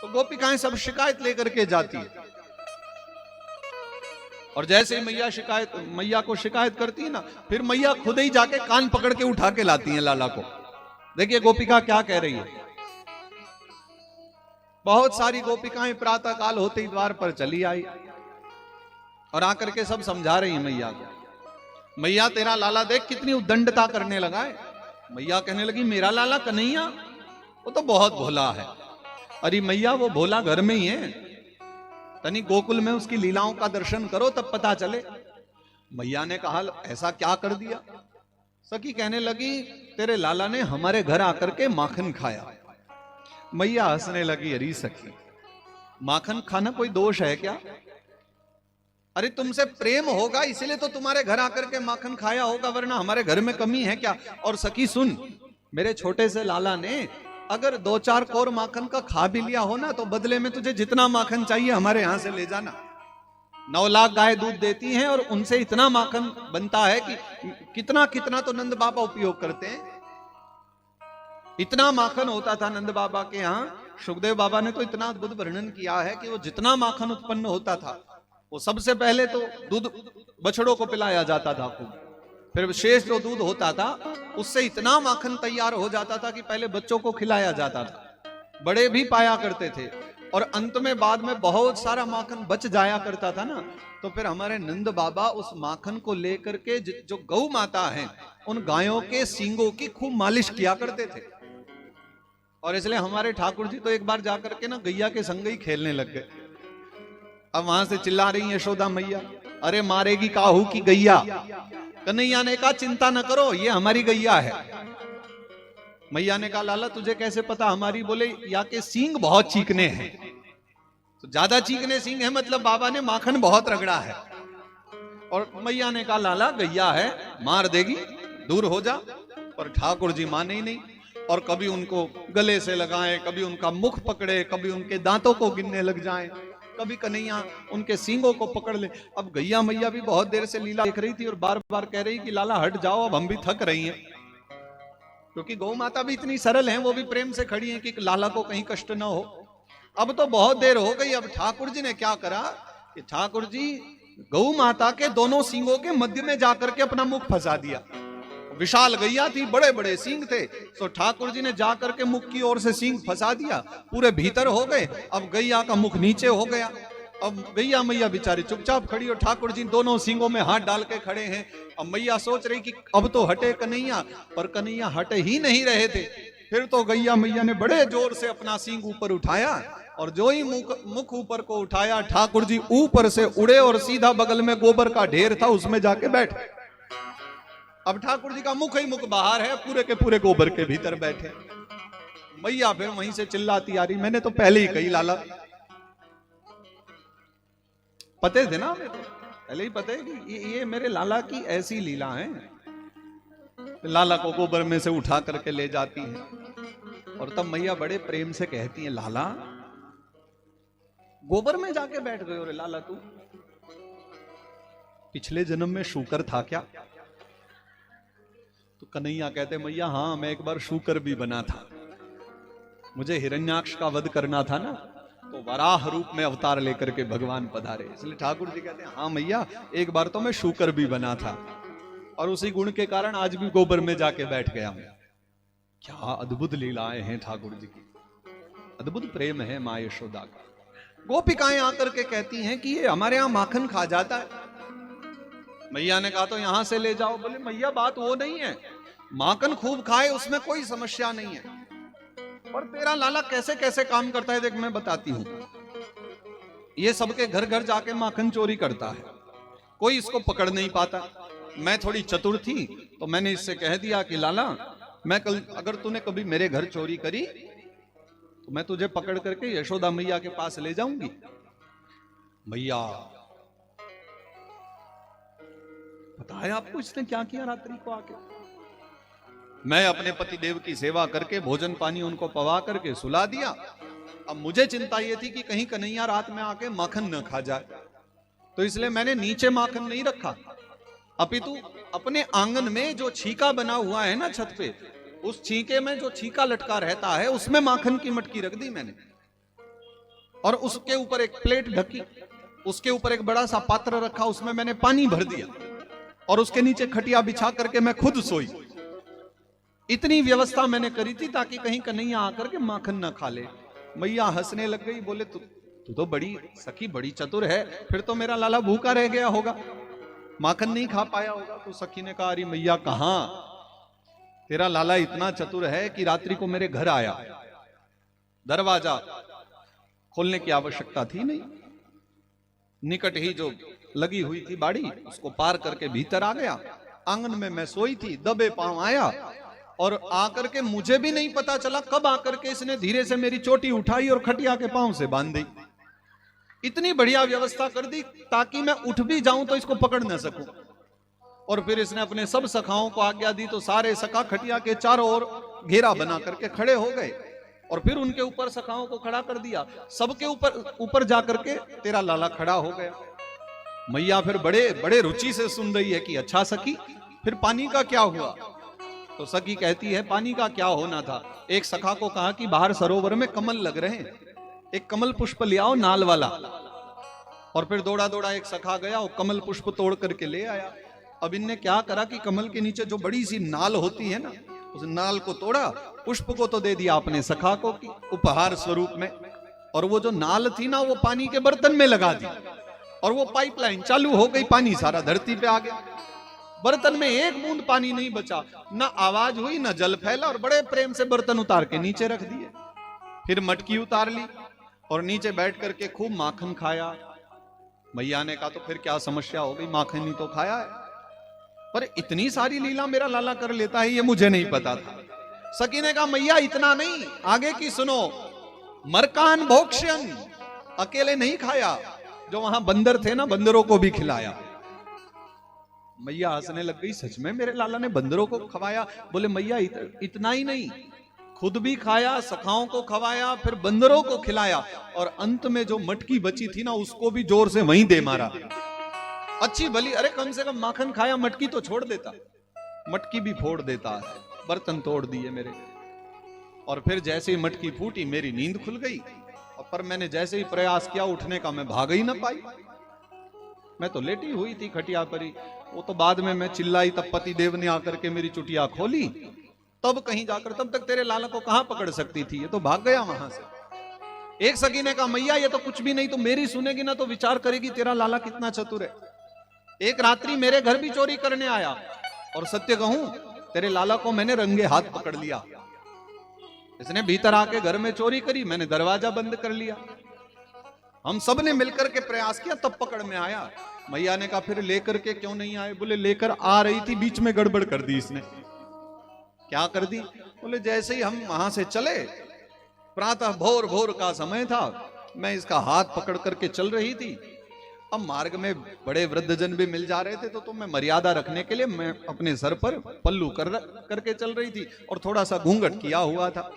तो गोपिकाएं सब शिकायत लेकर के जाती है, और जैसे ही मैया को शिकायत करती है ना, फिर मैया खुद ही जाके कान पकड़ के उठा के लाती है लाला को। देखिए गोपिका क्या कह रही है। बहुत सारी गोपिकाएं प्रातः काल होते ही द्वार पर चली आई और आकर के सब समझा रही है मैया को। मैया तेरा लाला देख कितनी उद्दंडता करने लगा है। मैया कहने लगी मेरा लाला कन्हैया वो तो बहुत भोला है। अरे मैया वो भोला घर में ही है, तनी गोकुल में उसकी लीलाओं का दर्शन करो तब पता चले। मैया ने कहा ऐसा क्या कर दिया। सखी कहने लगी तेरे लाला ने हमारे घर आकर के माखन खाया। मैया हंसने लगी, अरे सखी माखन खाना कोई दोष है क्या? अरे तुमसे प्रेम होगा इसीलिए तो तुम्हारे घर आकर के माखन खाया होगा, वरना हमारे घर में कमी है क्या? और सखी सुन, मेरे छोटे से लाला ने अगर 2-4 कौर माखन का खा भी लिया हो ना, तो बदले में तुझे जितना माखन चाहिए हमारे यहां से ले जाना। 9 लाख गाय दूध देती हैं और उनसे इतना माखन बनता है कि कितना कितना तो नंद बाबा उपयोग करते हैं। इतना माखन होता था नंद बाबा के यहाँ। सुखदेव बाबा ने तो इतना अद्भुत वर्णन किया है कि वो जितना माखन उत्पन्न होता था वो सबसे पहले तो दूध बछड़ों को पिलाया जाता था खूब, फिर शेष जो दूध होता था उससे इतना माखन तैयार हो जाता था कि पहले बच्चों को खिलाया जाता था, बड़े भी पाया करते थे, और अंत में बाद में बहुत सारा माखन बच जाया करता था ना, तो फिर हमारे नंद बाबा उस माखन को लेकर के जो गौ माता है उन गायों के सींगों की खूब मालिश किया करते थे। और इसलिए हमारे ठाकुर जी तो एक बार जाकर के ना गैया के संग ही खेलने लग गए। अब वहां से चिल्ला रही है यशोदा मैया, अरे मारेगी काहू की गैया। कन्हैया ने कहा चिंता न करो ये हमारी गैया है। मैया ने कहा लाला तुझे कैसे पता हमारी? बोले या के सींग बहुत चीकने हैं। तो ज्यादा चीकने सींग है मतलब बाबा ने माखन बहुत रगड़ा है। और मैया ने कहा लाला गैया है मार देगी, दूर हो जा। पर ठाकुर जी माने ही नहीं, और कभी उनको गले से लगाएं, कभी उनका मुख पकड़े, कभी उनके दांतों को गिनने लग जाएं, कभी कन्हैया उनके सींगों को पकड़ ले। अब गैया मैया भी बहुत देर से लीला देख रही थी और बार बार कह रही कि लाला हट जाओ, अब हम भी थक रही हैं। क्योंकि गौ माता भी इतनी सरल हैं, वो भी प्रेम से खड़ी हैं कि लाला को कहीं कष्ट ना हो। अब तो बहुत देर हो गई। अब ठाकुर जी ने क्या करा कि ठाकुर जी गौ माता के दोनों सींगों के मध्य में जाकर के अपना मुख फंसा दिया। विशाल गैया थी, बड़े बड़े सींग थे, तो ठाकुर जी ने जाकर के मुख की ओर से सींग फंसा दिया, पूरे भीतर हो गए। अब गैया का मुख नीचे हो गया। अब गैया मैया बेचारी चुपचाप खड़ी और ठाकुर जी दोनों सींगों में हाथ डाल के खड़े हैं। अब मैया सोच रही कि अब तो हटे कन्हैया, पर कन्हैया हटे ही नहीं रहे थे। फिर तो गैया मैया ने बड़े जोर से अपना सींग ऊपर उठाया, और जो ही मुख ऊपर को उठाया ठाकुर जी ऊपर से उड़े और सीधा बगल में गोबर का ढेर था उसमें जाके बैठे। अब ठाकुर जी का मुख ही मुख बाहर है, पूरे के पूरे गोबर के भीतर बैठे। मैया फिर वहीं से चिल्लाती आ रही, मैंने तो पहले ही कही लाला, पते थे ना, पहले ही पता है कि ये मेरे लाला की ऐसी लीला है। लाला को गोबर में से उठा करके ले जाती है, और तब मैया बड़े प्रेम से कहती है लाला गोबर में जाके बैठ गए। रे लाला तू पिछले जन्म में शूकर था क्या? तो कन्हैया कहते मैया हाँ मैं एक बार शूकर भी बना था, मुझे हिरण्याक्ष का वध करना था ना, तो वराह रूप में अवतार लेकर के भगवान पधारे। इसलिए ठाकुर जी कहते हैं हाँ मैया एक बार तो मैं शूकर भी बना था, और उसी गुण के कारण आज भी गोबर में जाके बैठ गया हूं। क्या अद्भुत लीलाएं हैं ठाकुर जी की, अद्भुत प्रेम है मां यशोदा का। गोपिकाएं आकर के कहती हैं कि ये हमारे यहां माखन खा जाता है। मैया ने कहा तो यहां से ले जाओ। बोले मैया बात वो नहीं है, माखन खूब खाए उसमें कोई समस्या नहीं है, और तेरा लाला कैसे कैसे काम करता है देख मैं बताती हूं। ये सबके घर घर जाके माखन चोरी करता है, कोई इसको पकड़ नहीं पाता। मैं थोड़ी चतुर थी तो मैंने इससे कह दिया कि लाला मैं कल अगर तूने कभी मेरे घर चोरी करी तो मैं तुझे पकड़ करके यशोदा मैया के पास ले जाऊंगी। मैया पता है आपको इसने क्या किया? रात्रि को आके मैं अपने पति देव की सेवा करके भोजन पानी उनको पवा करके सुला दिया। अब मुझे चिंता यह थी कि कहीं कन्हैया रात में आके माखन न खा जाए, तो इसलिए मैंने नीचे माखन नहीं रखा, अपितु अपने आंगन में जो छीका बना हुआ है ना छत पे, उस छीके में जो छीका लटका रहता है उसमें माखन की मटकी रख दी मैंने। और उसके ऊपर एक प्लेट ढकी, उसके ऊपर एक बड़ा सा पात्र रखा, उसमें मैंने पानी भर दिया और उसके नीचे खटिया बिछा करके मैं खुद सोई। इतनी व्यवस्था मैंने करी थी ताकि कहीं कन्हैया आकर के माखन ना खा ले। मैया हंसने लग गई, बोले तू तो बड़ी सखी, बड़ी चतुर है, फिर तो मेरा लाला भूखा रह गया होगा, माखन नहीं खा पाया होगा। तो सखी ने कहा, अरे मैया कहां, तेरा लाला इतना चतुर है कि रात्रि को मेरे घर आया, दरवाजा खोलने की आवश्यकता थी नहीं, निकट ही जो लगी हुई थी बाड़ी उसको पार करके भीतर आ गया। आंगन में मैं सोई थी, दबे पांव आया और आकर के मुझे भी नहीं पता चला कब आकर के इसने धीरे से मेरी चोटी उठाई और खटिया के पांव से बांध दी। इतनी बढ़िया व्यवस्था कर दी ताकि मैं उठ भी जाऊं तो इसको पकड़ न सकूं। और फिर इसने अपने सब सखाओं को आज्ञा दी तो सारे सखा खटिया के चारों ओर घेरा बना करके खड़े हो गए और फिर उनके ऊपर सखाओं को खड़ा कर दिया। सबके ऊपर जाकर के तेरा लाला खड़ा हो गया। मैया फिर बड़े बड़े रुचि से सुन रही है कि अच्छा सखी, फिर पानी का क्या हुआ? तो सखी कहती है, पानी का क्या होना था, एक सखा को कहा कि बाहर सरोवर में कमल लग रहे हैं, एक कमल पुष्प ले आओ नाल वाला। और फिर दौड़ा दौड़ा एक सखा गया और कमल पुष्प तोड़ करके ले आया। अब इनने क्या करा कि कमल के नीचे जो बड़ी सी नाल होती है ना, उस नाल को तोड़ा, पुष्प को तो दे दिया अपने सखा को उपहार स्वरूप में, और वो जो नाल थी ना वो पानी के बर्तन में लगा दी और वो पाइपलाइन चालू हो गई, पानी सारा धरती पे आ गया। बर्तन में एक बूंद पानी नहीं बचा, ना आवाज हुई ना जल फैला, और बड़े प्रेम से बर्तन उतार के नीचे रख दिए। फिर मटकी उतार ली और नीचे बैठ करके खूब माखन खाया। मैया ने कहा तो फिर क्या समस्या हो गई, माखन ही तो खाया है। पर इतनी सारी लीला मेरा लाला कर लेता है ये मुझे नहीं पता था। सखी ने कहा, मैया इतना नहीं, आगे की सुनो। मरकान भोक्ष्यन, अकेले नहीं खाया, जो वहां बंदर थे ना बंदरों को भी खिलाया। मैया हंसने लग गई, सच में मेरे लाला ने बंदरों को खवाया? बोले मैया इतना ही नहीं, खुद भी खाया, सखाओं को खवाया, फिर बंदरों को खिलाया, और अंत में जो मटकी बची थी ना उसको भी जोर से वहीं दे मारा। अच्छी भली, अरे कम से कम माखन खाया, मटकी तो छोड़ देता, मटकी भी फोड़ देता है, बर्तन तोड़ दिए मेरे। और फिर जैसे ही मटकी फूटी मेरी नींद खुल गई, और पर मैंने जैसे ही प्रयास किया उठने का, मैं भाग ही ना पाई। मैं तो लेटी हुई थी खटिया पर ही। वो तो बाद में मैं चिल्लाई, तब पति देव ने आकर के मेरी चुटिया खोली, तब कहीं जाकर, तब तक तेरे लाला को कहां पकड़ सकती थी, ये तो भाग गया वहां से। एक सखी ने कहा, मैया ये तो कुछ भी नहीं, तो मेरी सुनेगी ना तो विचार करेगी तेरा लाला कितना चतुर है। एक रात्रि मेरे घर भी चोरी करने आया, और सत्य कहूं तेरे लाला को मैंने रंगे हाथ पकड़ लिया। इसने भीतर आके घर में चोरी करी, मैंने दरवाजा बंद कर लिया। हम सब ने मिलकर के प्रयास किया, तब पकड़ में आया। मैया ने कहा, फिर लेकर के क्यों नहीं आए? बोले लेकर आ रही थी, बीच में गड़बड़ कर दी इसने। क्या कर दी? बोले जैसे ही हम वहां से चले, प्रातः भोर भोर का समय था, मैं इसका हाथ पकड़ करके चल रही थी। अब मार्ग में बड़े वृद्धजन भी मिल जा रहे थे, तो मैं मर्यादा रखने के लिए मैं अपने सर पर पल्लू करके चल रही थी और थोड़ा सा घूंघट किया हुआ था।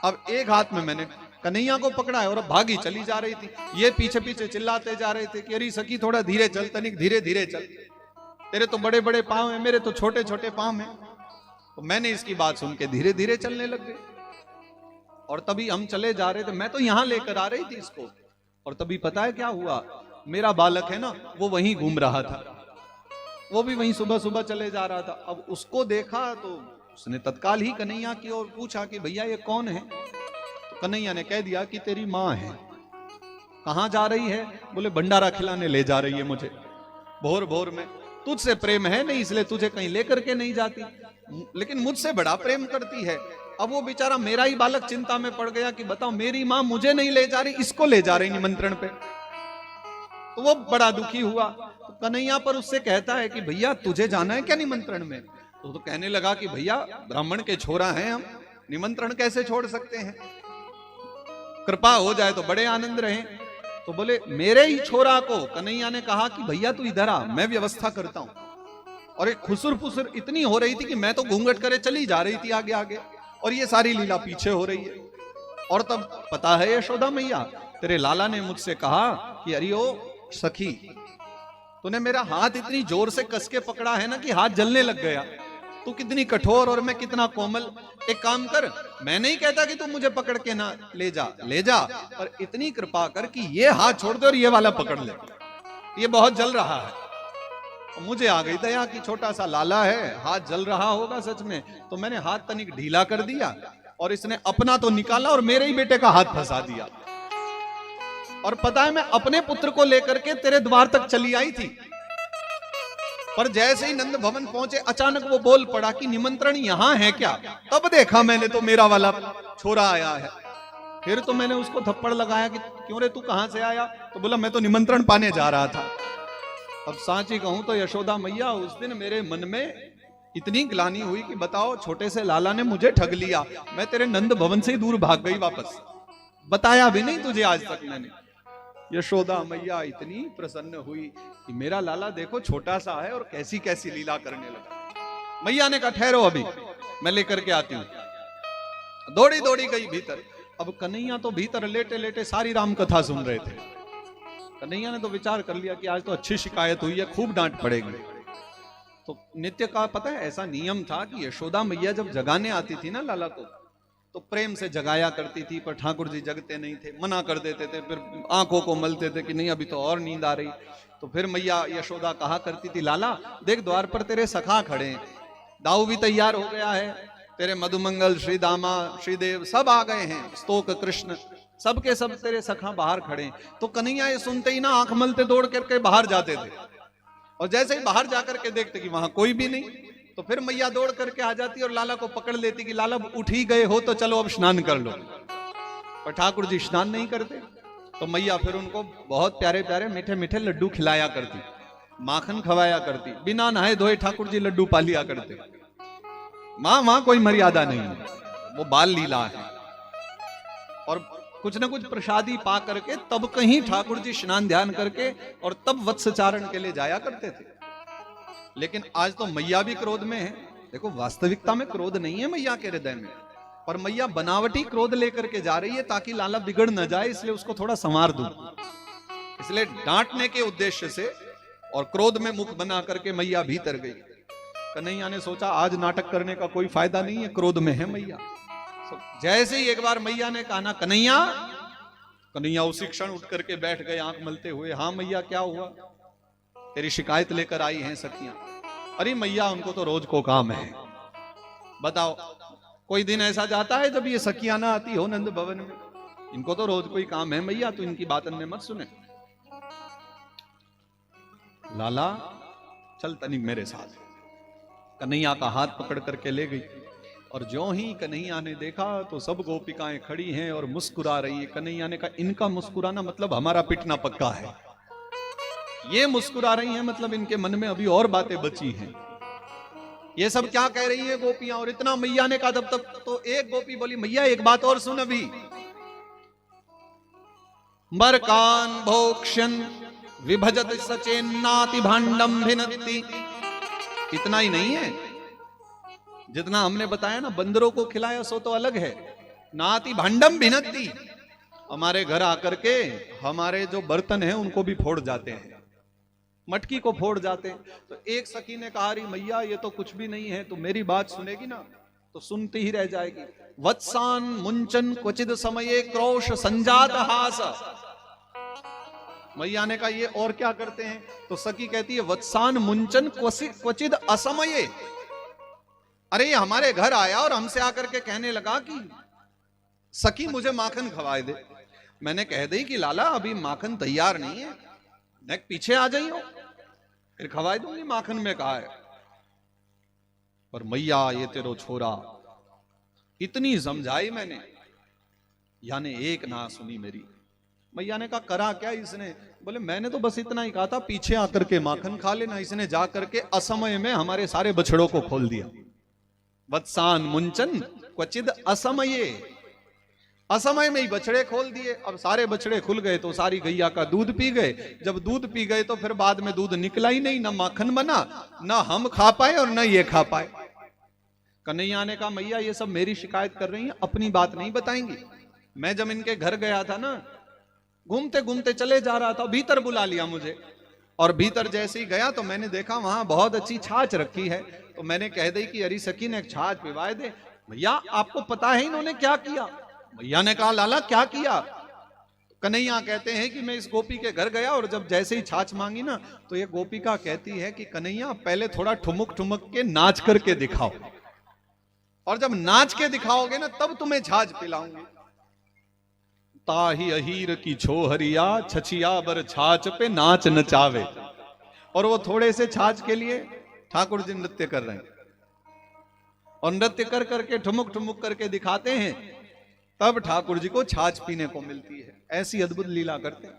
अब एक हाथ में मैंने कन्हैया को पकड़ा है और अब भागी चली जा रही थी। ये पीछे पीछे चिल्लाते जा रहे थे कि अरे सखी थोड़ा धीरे चल, तनिक धीरे धीरे चल, तेरे तो बड़े बड़े पांव हैं, मेरे तो छोटे छोटे पांव हैं। तो मैंने इसकी बात सुन के धीरे धीरे चलने लग गए। और तभी हम चले जा रहे थे, मैं तो यहां लेकर आ रही थी इसको, और तभी पता है क्या हुआ? मेरा बालक है ना, वो वहीं घूम रहा था, वो भी वहीं सुबह सुबह चले जा रहा था। अब उसको देखा तो उसने तत्काल ही कन्हैया की ओर पूछा कि भैया ये कौन है? तो कन्हैया ने कह दिया कि तेरी माँ है। कहाँ जा रही है? बोले भंडारा खिलाने ले जा रही है मुझे भोर भोर में। तुझसे प्रेम है नहीं इसलिए तुझे कहीं लेकर के नहीं जाती, लेकिन मुझसे बड़ा प्रेम करती है। अब वो बेचारा मेरा ही बालक चिंता में पड़ गया कि बताओ मेरी माँ मुझे नहीं ले जा रही, इसको ले जा रही निमंत्रण पे। तो वो बड़ा दुखी हुआ। तो कन्हैया पर उससे कहता है कि भैया तुझे जाना है क्या निमंत्रण में? तो कहने लगा कि भैया ब्राह्मण के छोरा हैं हम, निमंत्रण कैसे छोड़ सकते हैं, कृपा हो जाए तो बड़े आनंद रहे। तो बोले मेरे ही छोरा को कन्हैया ने कहा कि भैया तू इधर आ, मैं व्यवस्था करता हूं। और एक खुसुर फुसुर इतनी हो रही थी कि मैं तो घूंघट करे चली जा रही थी आगे आगे, और ये सारी लीला पीछे हो रही है। और तब पता है यशोदा मैया, तेरे लाला ने मुझसे कहा कि अरे ओ सखी, तूने मेरा हाथ इतनी जोर से कस के पकड़ा है ना कि हाथ जलने लग गया। तू कितनी कठोर और मैं कितना कोमल। एक काम कर, मैं नहीं कहता कि तू मुझे पकड़ के ना ले जा, पर इतनी कृपा कर कि ये हाथ छोड़ दे और ये वाला पकड़ ले, ये बहुत जल रहा है। मुझे आ गई दया कि छोटा सा लाला है, हाथ जल रहा होगा सच में, तो मैंने हाथ तनिक ढीला कर दिया और इसने अपना तो निकाला और मेरे ही बेटे का हाथ फंसा दिया। और पता है, मैं अपने पुत्र को लेकर के तेरे द्वार तक चली आई थी, पर जैसे ही नंद भवन पहुंचे अचानक वो बोल पड़ा कि निमंत्रण यहां है क्या। तब देखा मैंने तो मेरा वाला छोरा आया है। फिर तो मैंने उसको थप्पड़ लगाया कि क्यों रे, तू कहां से आया? तो बोला मैं तो निमंत्रण पाने जा रहा था। अब सांची कहूं तो यशोदा मैया, उस दिन मेरे मन में इतनी ग्लानि हुई कि बताओ, छोटे से लाला ने मुझे ठग लिया, मैं तेरे नंद भवन से ही दूर भाग गई वापस, बताया भी नहीं तुझे आज तक मैंने। यशोदा मैया इतनी प्रसन्न हुई कि मेरा लाला देखो छोटा सा है और कैसी कैसी लीला करने लगा। मैया ने कहा ठहरो, अभी मैं लेकर के आती हूं। दौड़ी दौड़ी गई भीतर। अब कन्हैया तो भीतर लेटे लेटे सारी राम कथा सुन रहे थे। कन्हैया ने तो विचार कर लिया कि आज तो अच्छी शिकायत हुई है, खूब डांट पड़ेगी। तो नित्य का पता है ऐसा नियम था कि यशोदा मैया जब जगाने आती थी ना लाला को, तो प्रेम से जगाया करती थी, पर ठाकुर जी जगते नहीं थे, मना कर देते थे, फिर आंखों को मलते थे कि नहीं अभी तो और नींद आ रही। तो फिर मैया यशोदा कहा करती थी, लाला देख द्वार पर तेरे सखा खड़े हैं, दाऊ भी तैयार हो गया है, तेरे मधुमंगल श्री दामा श्रीदेव सब आ गए हैं, स्तोक कृष्ण सबके सब तेरे सखा बाहर खड़े हैं। तो कन्हैया ये सुनते ही ना आंख मलते दौड़ करके बाहर जाते थे, और जैसे ही बाहर जाकर के देखते कि वहां कोई भी नहीं, तो फिर मैया दौड़ करके आ जाती और लाला को पकड़ लेती कि लाला उठ ही गए हो तो चलो अब स्नान कर लो। पर ठाकुर जी स्नान नहीं करते, तो मैया फिर उनको बहुत प्यारे प्यारे मीठे मीठे लड्डू खिलाया करती, माखन खवाया करती, बिना नहाए धोए ठाकुर जी लड्डू पा लिया करते। वहां कोई मर्यादा नहीं है, वो बाल लीला है। और कुछ ना कुछ प्रसादी पा करके तब कहीं ठाकुर जी स्नान ध्यान करके और तब वत्सचारण के लिए जाया करते थे। लेकिन आज तो मैया भी क्रोध में है। देखो वास्तविकता में क्रोध नहीं है मैया के हृदय में, पर मैया बनावटी क्रोध लेकर के जा रही है ताकि लाला बिगड़ न जाए, इसलिए उसको थोड़ा संवार दूं। इसलिए डांटने के उद्देश्य से और क्रोध में मुख बना करके मैया भीतर गई। कन्हैया ने सोचा आज नाटक करने का कोई फायदा नहीं है, क्रोध में है मैया। जैसे ही एक बार मैया ने कहा ना कन्हैया, कन्हैया उसी क्षण उठ करके बैठ गए आंख मलते हुए। हाँ मैया क्या हुआ? तेरी शिकायत लेकर आई हैं सखियां। अरे मैया उनको तो रोज को काम है, बताओ कोई दिन ऐसा जाता है जब ये सखियां ना आती हो नंद भवन में? इनको तो रोज कोई काम है मैया, तो इनकी बात में मत सुने। लाला चल तनिक मेरे साथ। कन्हैया का हाथ पकड़ करके ले गई, और ज्यों ही कन्हैया ने देखा तो सब गोपिकाएं खड़ी हैं और मुस्कुरा रही है। कन्हैया ने कहा इनका मुस्कुराना मतलब हमारा पिटना पक्का है। ये मुस्कुरा रही हैं मतलब इनके मन में अभी और बातें बची हैं। ये सब क्या कह रही है गोपियां? और इतना मैया ने कहा तब तक तो एक गोपी बोली मैया एक बात और सुन अभी। मरकान भोक्ष्यन विभजत सचेन्नाति भांडम भिनत्ति। इतना ही नहीं है, जितना हमने बताया ना बंदरों को खिलाया सो तो अलग है। नाति भांडम भिनत्ति, हमारे घर आकर के हमारे जो बर्तन हैं उनको भी फोड़ जाते हैं, मटकी को फोड़ जाते हैं। तो एक सखी ने कहा रही मैया ये तो कुछ भी नहीं है, तो मेरी बात सुनेगी ना? तो सुनती ही रह जाएगी। वत्सान मुंचन क्वचिद समये क्रोश संजात हास। मैया ने कहा ये और क्या करते हैं? तो सखी कहती है वत्सान मुंचन क्वचिद असमये। अरे हमारे घर आया और हमसे आकर के कहने लगा कि सखी मुझे माखन खवाए दे। मैंने कह दी कि लाला अभी माखन तैयार नहीं है, नेक पीछे आ जाइयो फिर खवाए दूंगी, माखन में कहा है। पर मैया ये तेरो छोरा, इतनी समझाई मैंने, यानी एक ना सुनी मेरी। मैया ने कहा करा क्या इसने? बोले मैंने तो बस इतना ही कहा था पीछे आकर के माखन खा लेना, इसने जा करके असमय में हमारे सारे बछड़ों को खोल दिया। वत्सान मुंचन क्वचिद असमये, असमय में ही बछड़े खोल दिए। अब सारे बछड़े खुल गए तो सारी गैया का दूध पी गए। जब दूध पी गए तो फिर बाद में दूध निकला ही नहीं, ना माखन बना, ना हम खा पाए और ना ये खा पाए। कन्हैया ने कहा मैया ये सब मेरी शिकायत कर रही हैं, अपनी बात नहीं बताएंगी। मैं जब इनके घर गया था ना, घूमते घूमते चले जा रहा था, भीतर बुला लिया मुझे। और भीतर जैसे ही गया तो मैंने देखा वहां बहुत अच्छी छाछ रखी है। तो मैंने कह दी कि अरे सखी ने छाछ पिवाए दे। भैया आपको पता है इन्होंने क्या किया? भैया ने कहा लाला क्या किया? कन्हैया कहते हैं कि मैं इस गोपी के घर गया और जब जैसे ही छाछ मांगी ना, तो ये गोपिका कहती है कि कन्हैया पहले थोड़ा ठुमक ठुमक के नाच करके दिखाओ, और जब नाच के दिखाओगे ना तब तुम्हें छाछ पिलाऊंगी। ताही अहीर की छोहरिया छछिया बर छाछ पे नाच नचावे। और वो थोड़े से छाछ के लिए ठाकुर जी नृत्य कर रहे हैं, और नृत्य कर करके ठुमुक ठुमुक करके दिखाते हैं, तब ठाकुर जी को छाछ पीने को मिलती है। ऐसी अद्भुत लीला करते हैं।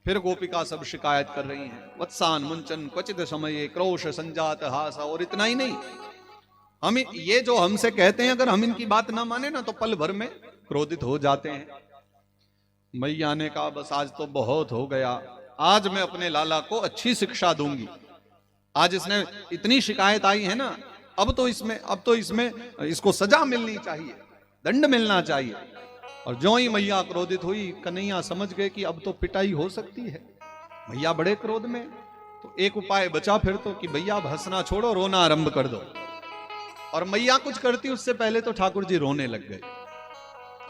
फिर गोपिका सब शिकायत कर रही हैं, वत्सान मुंचन क्वचित समय क्रोश संजात हासा। और इतना ही नहीं, हम ये जो हमसे कहते हैं, अगर हम इनकी बात ना माने ना तो पल भर में क्रोधित हो जाते हैं। मैया ने कहा बस आज तो बहुत हो गया, आज मैं अपने लाला को अच्छी शिक्षा दूंगी। आज इसने इतनी शिकायत आई है ना, अब तो इसमें इसको सजा मिलनी चाहिए, दंड मिलना चाहिए। और जो ही मैया क्रोधित हुई, कन्हैया समझ गए कि अब तो पिटाई हो सकती है। मैया बड़े क्रोध में, तो एक उपाय बचा फिर तो कि भैया अब हंसना छोड़ो, रोना आरंभ कर दो। और मैया कुछ करती उससे पहले तो ठाकुर जी रोने लग गए।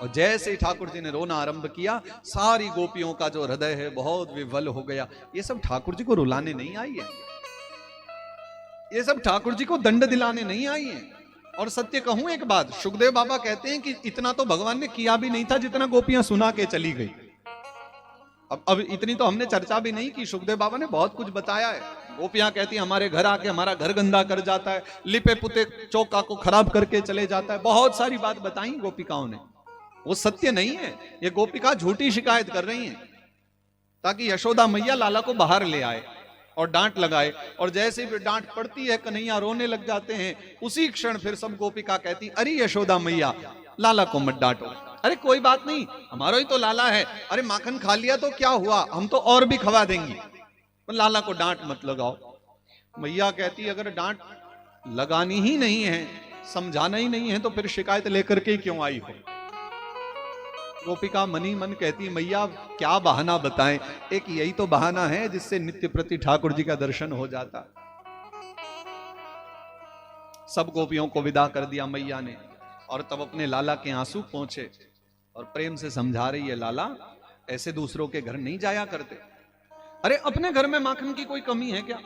और जैसे ही ठाकुर जी ने रोना आरंभ किया, सारी गोपियों का जो हृदय है बहुत विवल हो गया। ये सब ठाकुर जी को रुलाने नहीं आई है, ये सब ठाकुर जी को दंड दिलाने नहीं आई है। और सत्य कहूं एक बात, सुखदेव बाबा कहते हैं कि इतना तो भगवान ने किया भी नहीं था जितना गोपियां सुना के चली गई। अब इतनी तो हमने चर्चा भी नहीं की, सुखदेव बाबा ने बहुत कुछ बताया है। गोपियां कहती हैं हमारे घर आके हमारा घर गंदा कर जाता है, लिपे पुते चौका को खराब करके चले जाता है, बहुत सारी बात बताई गोपिकाओं ने। वो सत्य नहीं है, ये गोपिका झूठी शिकायत कर रही हैं ताकि यशोदा मैया लाला को बाहर ले आए और डांट लगाए। और जैसे भी डांट पड़ती है कन्हैया रोने लग जाते हैं। उसी क्षण फिर सब गोपिका कहती अरे यशोदा मैया लाला को मत डांटो, अरे कोई बात नहीं, हमारा ही तो लाला है, अरे माखन खा लिया तो क्या हुआ, हम तो और भी खवा देंगी, तो लाला को डांट मत लगाओ। मैया कहती अगर डांट लगानी ही नहीं है, समझाना ही नहीं है, तो फिर शिकायत लेकर के क्यों आई हो। गोपिका मनी मन कहती मैया क्या बहाना बताएं, एक यही तो बहाना है जिससे नित्य प्रति ठाकुर जी का दर्शन हो जाता। सब गोपियों को विदा कर दिया मैया ने, और तब अपने लाला के आंसू पहुंचे और प्रेम से समझा रही है लाला ऐसे दूसरों के घर नहीं जाया करते। अरे अपने घर में माखन की कोई कमी है क्या?